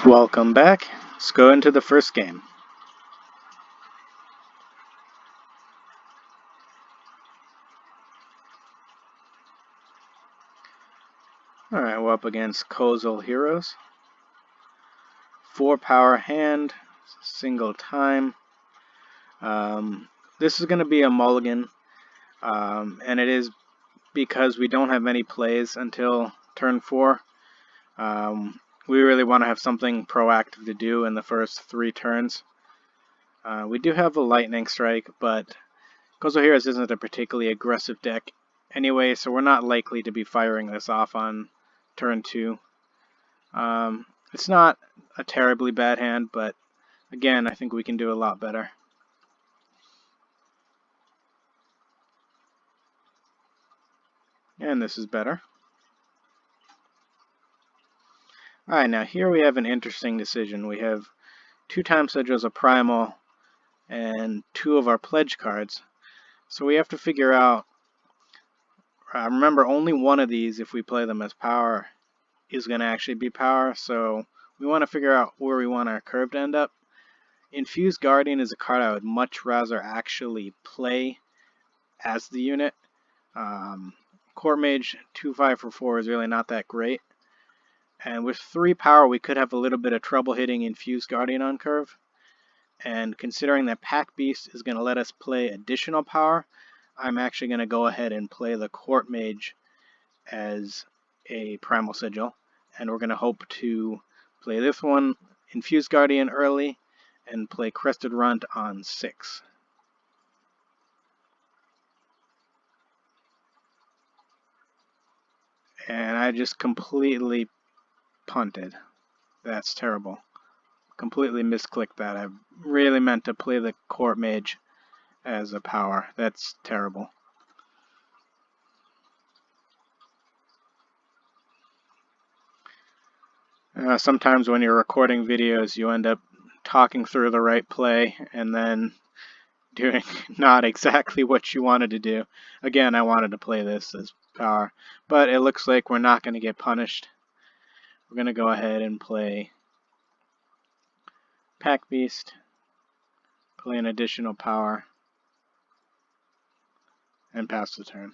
Welcome back. Let's go into the first game. Alright, we're up against Kozil Heroes. 4 power hand, single time. This is going to be a mulligan, and it is because we don't have many plays until turn 4. We really want to have something proactive to do in the first 3 turns. We do have a lightning strike, but Kozil Heroes isn't a particularly aggressive deck anyway, so we're not likely to be firing this off on turn 2. It's not a terribly bad hand, but again, I think we can do a lot better. And this is better. Alright, now here we have an interesting decision. We have 2 time sigils of primal and 2 of our pledge cards. So we have to figure out, remember only one of these, if we play them as power, is going to actually be power, so we want to figure out where we want our curve to end up. Infused Guardian is a card I would much rather actually play as the unit. Court Mage 2/5 for 4 is really not that great. And with 3 power we could have a little bit of trouble hitting Infused Guardian on curve. And considering that Pack Beast is going to let us play additional power, I'm actually going to go ahead and play the Court Mage as a Primal Sigil. And we're going to hope to play this one, Infused Guardian early, and play Crested Runt on 6. And I just completely punted. That's terrible. Completely misclicked that. I really meant to play the Court Mage as a power. That's terrible. Sometimes when you're recording videos, you end up talking through the right play and then doing not exactly what you wanted to do. Again, I wanted to play this as power, but it looks like we're not going to get punished. We're going to go ahead and play Pack Beast, play an additional power, and pass the turn.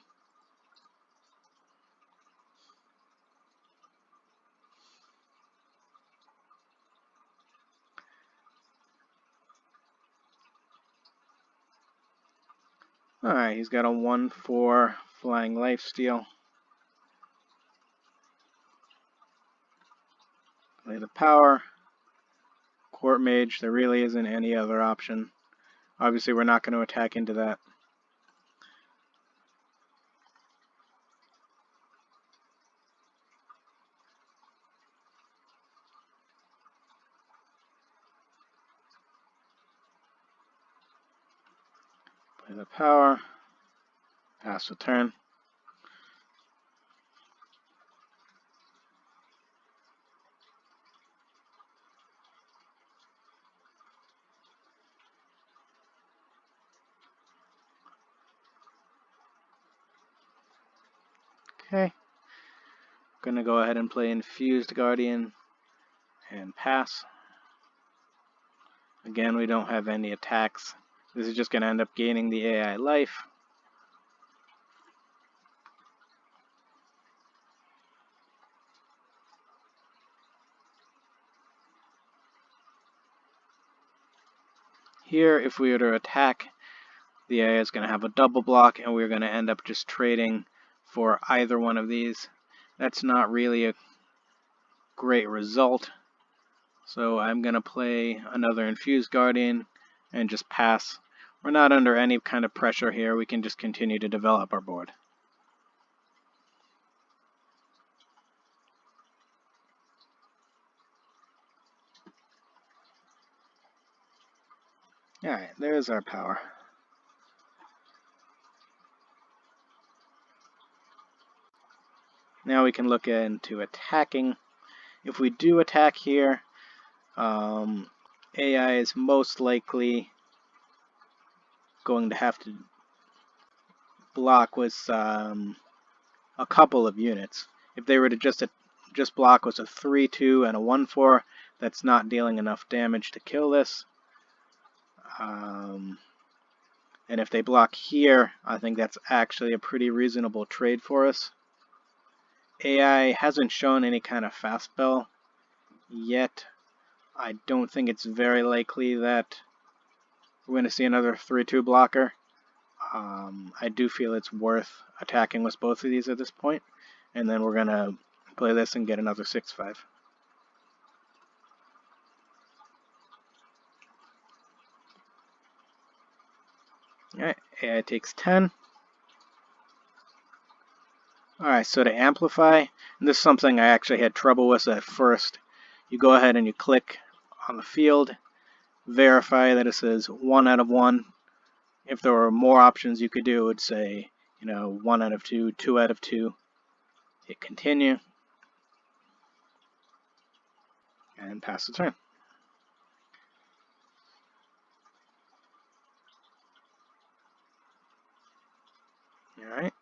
Alright, he's got a 1/4 flying lifesteal. Play the power. Court Mage, there really isn't any other option. Obviously we're not going to attack into that. Play the power. Pass the turn. Okay. Gonna go ahead and play Infused Guardian and pass. Again, we don't have any attacks. This is just gonna end up gaining the AI life. Here, if we were to attack, the AI is going to have a double block, and we're going to end up just trading for either one of these. That's not really a great result. So I'm going to play another Infused Guardian and just pass. We're not under any kind of pressure here. We can just continue to develop our board. Alright, there's our power. Now we can look into attacking. If we do attack here, AI is most likely going to have to block with a couple of units. If they were to just block with a 3/2 and a 1/4, that's not dealing enough damage to kill this. And if they block here, I think that's actually a pretty reasonable trade for us. AI hasn't shown any kind of fast spell yet. I don't think it's very likely that we're going to see another 3-2 blocker. I do feel it's worth attacking with both of these at this point, and then we're going to play this and get another 6-5. Alright, AI takes 10. Alright, so to amplify, and this is something I actually had trouble with at first. You go ahead and you click on the field, verify that it says 1 out of 1. If there were more options you could do, it would say, 1 out of 2, 2 out of 2. Hit continue, and pass the turn. Alright.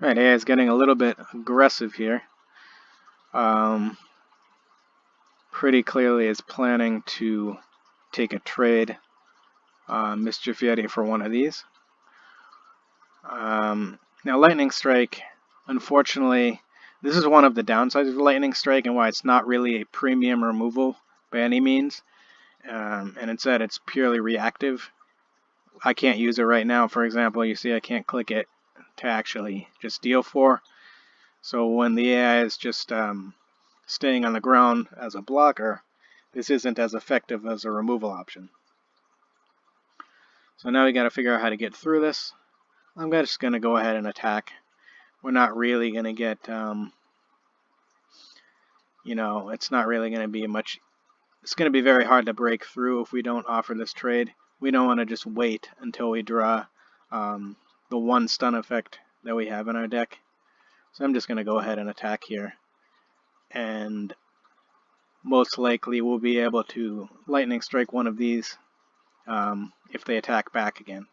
Alright, AI is getting a little bit aggressive here. Pretty clearly is planning to take a trade Mischief Yeti for one of these. Now Lightning Strike, unfortunately, this is one of the downsides of Lightning Strike and why it's not really a premium removal by any means. And instead it's purely reactive. I can't use it right now. For example, you see I can't click it to actually just deal 4. So when the AI is just staying on the ground as a blocker, this isn't as effective as a removal option. So now we got to figure out how to get through this. I'm just going to go ahead and attack. We're not really going to get, it's not really going to be much. It's going to be very hard to break through if we don't offer this trade. We don't want to just wait until we draw the one stun effect that we have in our deck. So I'm just going to go ahead and attack here. And most likely we'll be able to Lightning Strike one of these if they attack back again.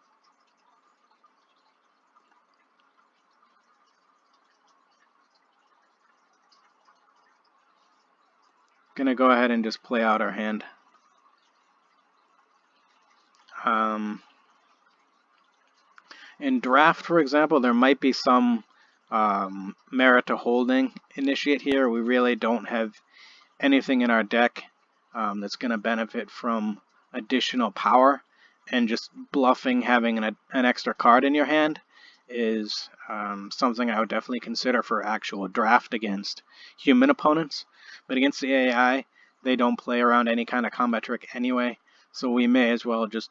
Gonna go ahead and just play out our hand. In draft, for example, there might be some merit to holding Initiate here. We really don't have anything in our deck that's going to benefit from additional power, and just bluffing having an extra card in your hand is something I would definitely consider for actual draft against human opponents. But against the AI, they don't play around any kind of combat trick anyway, so we may as well just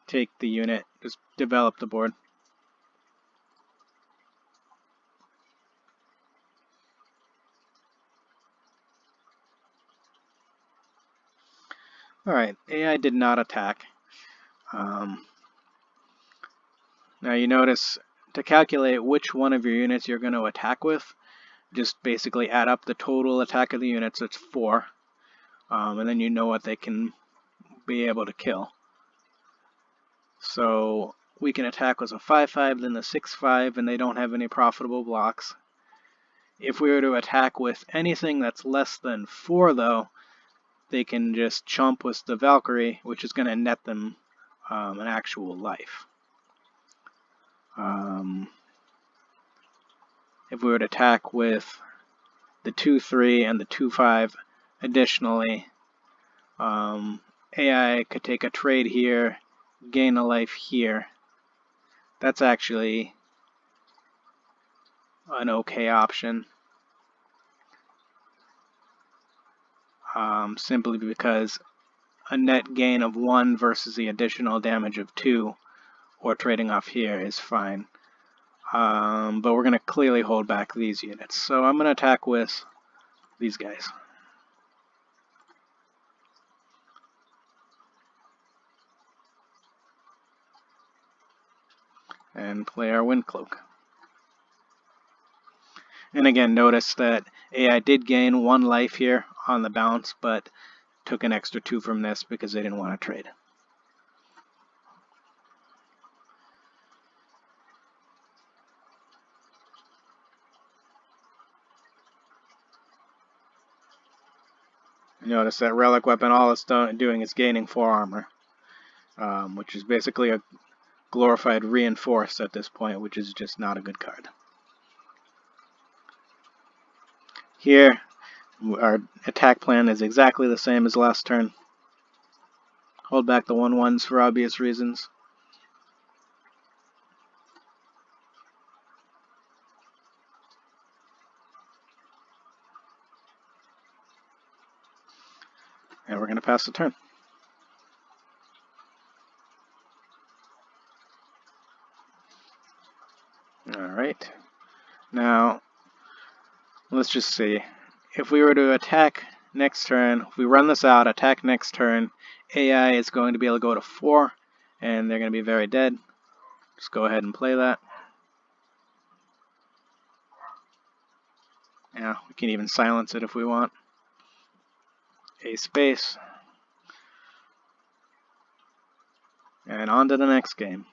take the unit, just develop the board. Alright, AI did not attack. Now you notice, to calculate which one of your units you're going to attack with, just basically add up the total attack of the units, it's 4. And then you know what they can be able to kill. So we can attack with a 5-5, then the 6-5, and they don't have any profitable blocks. If we were to attack with anything that's less than 4, though, they can just chump with the Valkyrie, which is going to net them an actual life. If we were to attack with the 2-3 and the 2-5, additionally, AI could take a trade here, gain a life here. That's actually an okay option. Simply because a net gain of 1 versus the additional damage of 2, or trading off here, is fine. But we're going to clearly hold back these units. So I'm going to attack with these guys. And play our Windcloak. And again, notice that AI did gain 1 life here on the bounce, but took an extra 2 from this because they didn't want to trade. Notice that relic weapon, all it's doing is gaining 4 armor, which is basically a glorified reinforce at this point, which is just not a good card. Here, our attack plan is exactly the same as last turn. Hold back the 1/1s for obvious reasons. And we're going to pass the turn. Alright. Now, let's just see. If we were to attack next turn, if we run this out, attack next turn, AI is going to be able to go to 4, and they're going to be very dead. Just go ahead and play that. Yeah, we can even silence it if we want. A space. And on to the next game.